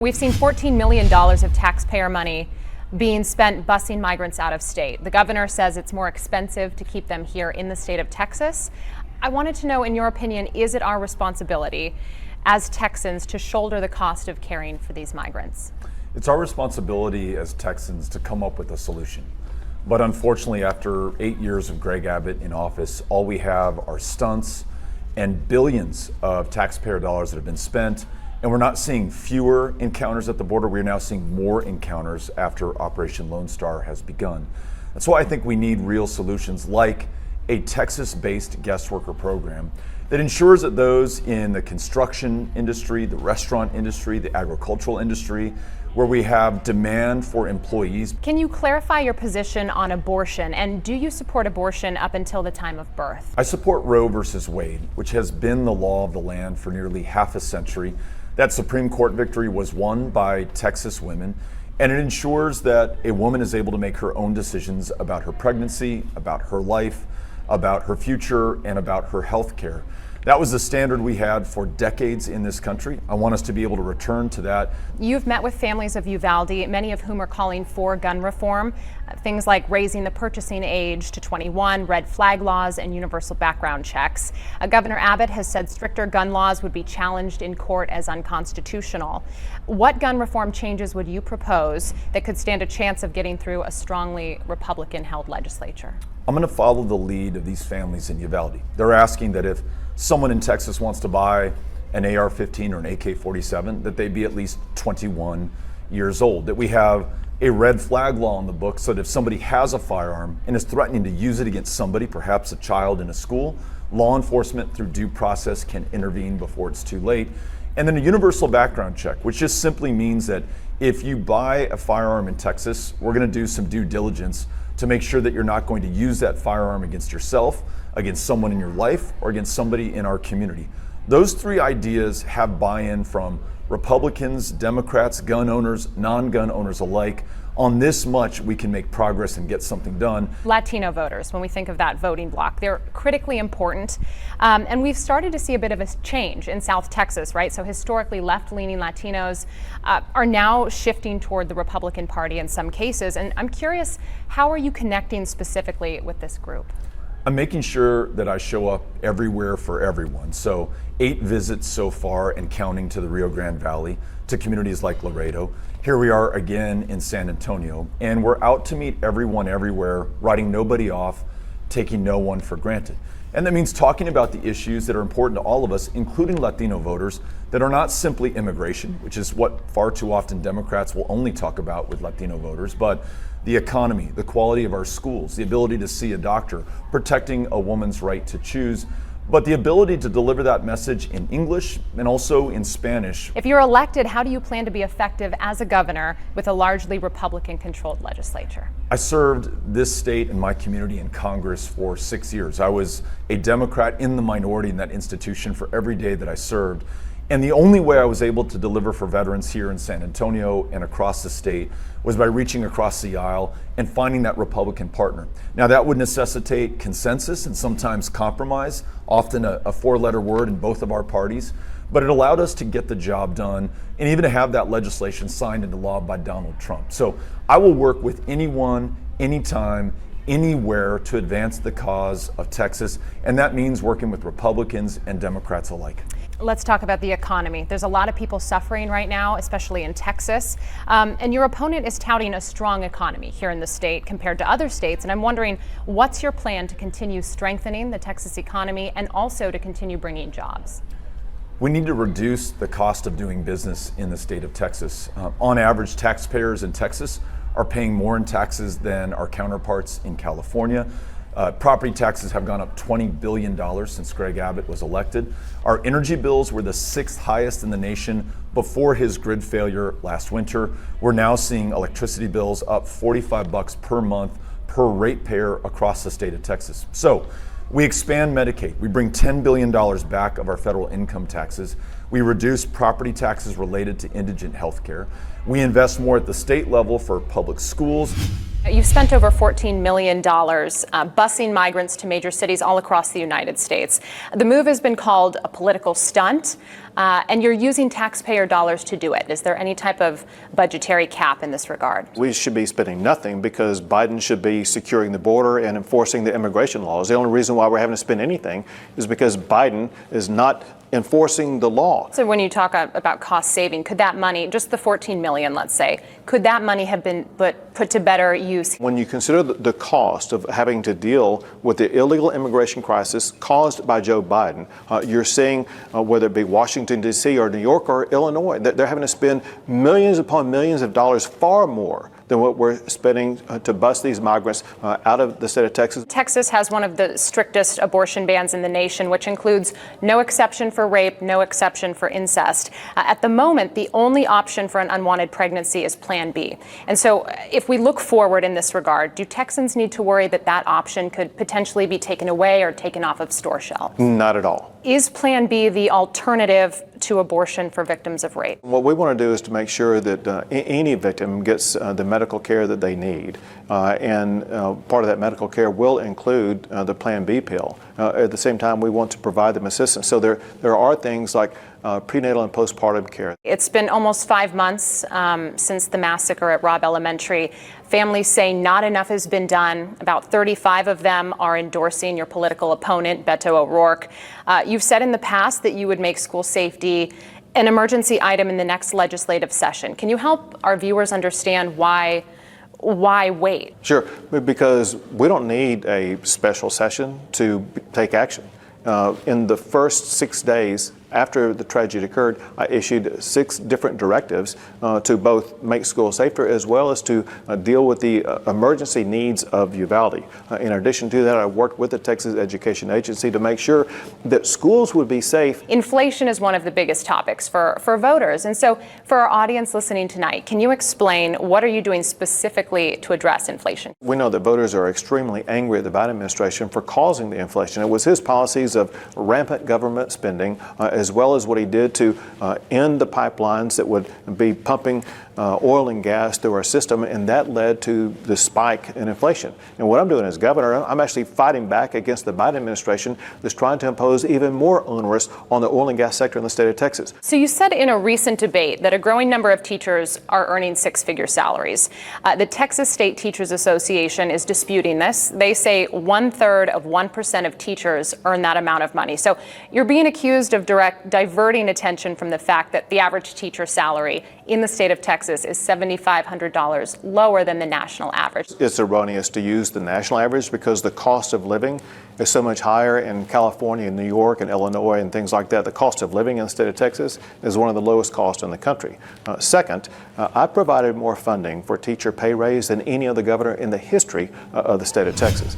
We've seen $14 million of taxpayer money being spent busing migrants out of state. The governor says it's more expensive to keep them here in the state of Texas. I wanted to know, in your opinion, is it our responsibility as Texans to shoulder the cost of caring for these migrants? It's our responsibility as Texans to come up with a solution. But unfortunately, after 8 years of Greg Abbott in office, all we have are stunts and billions of taxpayer dollars that have been spent. And we're not seeing fewer encounters at the border. We're now seeing more encounters after Operation Lone Star has begun. That's why I think we need real solutions like a Texas-based guest worker program that ensures that those in the construction industry, the restaurant industry, the agricultural industry, where we have demand for employees. Can you clarify your position on abortion, and do you support abortion up until the time of birth? I support Roe versus Wade, which has been the law of the land for nearly half a century. That Supreme Court victory was won by Texas women, and it ensures that a woman is able to make her own decisions about her pregnancy, about her life, about her future, and about her health care. That was the standard we had for decades in this country. I want us to be able to return to that. You've met with families of Uvalde, many of whom are calling for gun reform, things like raising the purchasing age to 21, red flag laws, and universal background checks. Governor Abbott has said stricter gun laws would be challenged in court as unconstitutional. What gun reform changes would you propose that could stand a chance of getting through a strongly Republican-held legislature? I'm going to follow the lead of these families in Uvalde. They're asking that if someone in Texas wants to buy an AR-15 or an AK-47, that they be at least 21 years old, that we have a red flag law on the books so that if somebody has a firearm and is threatening to use it against somebody, perhaps a child in a school, law enforcement through due process can intervene before it's too late. And then a universal background check, which just simply means that if you buy a firearm in Texas, we're going to do some due diligence to make sure that you're not going to use that firearm against yourself, against someone in your life, or against somebody in our community. Those three ideas have buy-in from Republicans, Democrats, gun owners, non-gun owners alike. On this much, we can make progress and get something done. Latino voters, when we think of that voting bloc, they're critically important. And we've started to see a bit of a change in South Texas, right? So historically left-leaning Latinos are now shifting toward the Republican Party in some cases. And I'm curious, how are you connecting specifically with this group? I'm making sure that I show up everywhere for everyone. So 8 visits so far and counting to the Rio Grande Valley, to communities like Laredo. Here we are again in San Antonio, and we're out to meet everyone everywhere, writing nobody off, taking no one for granted. And that means talking about the issues that are important to all of us, including Latino voters, that are not simply immigration, which is what far too often Democrats will only talk about with Latino voters, but the economy, the quality of our schools, the ability to see a doctor, protecting a woman's right to choose, but the ability to deliver that message in English and also in Spanish. If you're elected, how do you plan to be effective as a governor with a largely Republican-controlled legislature? I served this state and my community in Congress for 6 years. I was a Democrat in the minority in that institution for every day that I served. And the only way I was able to deliver for veterans here in San Antonio and across the state was by reaching across the aisle and finding that Republican partner. Now that would necessitate consensus and sometimes compromise, often a 4-letter word in both of our parties, but it allowed us to get the job done and even to have that legislation signed into law by Donald Trump. So I will work with anyone, anytime, anywhere to advance the cause of Texas, and that means working with Republicans and Democrats alike. Let's talk about the economy. There's a lot of people suffering right now, especially in Texas. And your opponent is touting a strong economy here in the state compared to other states. And I'm wondering, what's your plan to continue strengthening the Texas economy and also to continue bringing jobs? We need to reduce the cost of doing business in the state of Texas. On average, taxpayers in Texas are paying more in taxes than our counterparts in California. Property taxes have gone up $20 billion since Greg Abbott was elected. Our energy bills were the 6th highest in the nation before his grid failure last winter. We're now seeing electricity bills up $45 per month per ratepayer across the state of Texas. So we expand Medicaid. We bring $10 billion back of our federal income taxes. We reduce property taxes related to indigent health care. We invest more at the state level for public schools. You've spent over $14 million busing migrants to major cities all across the United States. The move has been called a political stunt, and you're using taxpayer dollars to do it. Is there any type of budgetary cap in this regard? We should be spending nothing because Biden should be securing the border and enforcing the immigration laws. The only reason why we're having to spend anything is because Biden is not enforcing the law. So when you talk about cost saving, could that money, just the $14 million, let's say, could that money have been put to better use? When you consider the cost of having to deal with the illegal immigration crisis caused by Joe Biden, you're seeing whether it be Washington, D.C. or New York or Illinois, they're having to spend millions upon millions of dollars, far more than what we're spending to bust these migrants out of the state of Texas. Texas has one of the strictest abortion bans in the nation, which includes no exception for rape, no exception for incest. At the moment, the only option for an unwanted pregnancy is Plan B. And so if we look forward in this regard, do Texans need to worry that that option could potentially be taken away or taken off of store shelves? Not at all. Is Plan B the alternative to abortion for victims of rape? What we want to do is to make sure that any victim gets the medical care that they need. And part of that medical care will include the Plan B pill. At the same time, we want to provide them assistance. So there are things like prenatal and postpartum care. It's been almost 5 months since the massacre at Robb Elementary. Families say not enough has been done. About 35 of them are endorsing your political opponent, Beto O'Rourke. You've said in the past that you would make school safety an emergency item in the next legislative session. Can you help our viewers understand why wait? Sure, because we don't need a special session to take action. In the first 6 days after the tragedy occurred, I issued 6 different directives to both make schools safer as well as to deal with the emergency needs of Uvalde. In addition to that, I worked with the Texas Education Agency to make sure that schools would be safe. Inflation is one of the biggest topics for voters. And so for our audience listening tonight, can you explain what are you doing specifically to address inflation? We know that voters are extremely angry at the Biden administration for causing the inflation. It was his policies of rampant government spending, as well as what he did to end the pipelines that would be pumping oil and gas through our system, and that led to the spike in inflation. And what I'm doing as governor, I'm actually fighting back against the Biden administration that's trying to impose even more onerous on the oil and gas sector in the state of Texas. So you said in a recent debate that a growing number of teachers are earning 6-figure salaries. The Texas State Teachers Association is disputing this. They say 1/3 of 1% of teachers earn that amount of money. So you're being accused of diverting attention from the fact that the average teacher salary in the state of Texas is $7,500 lower than the national average. It's erroneous to use the national average because the cost of living is so much higher in California and New York and Illinois and things like that. The cost of living in the state of Texas is one of the lowest costs in the country. Second, I provided more funding for teacher pay raise than any other governor in the history of the state of Texas.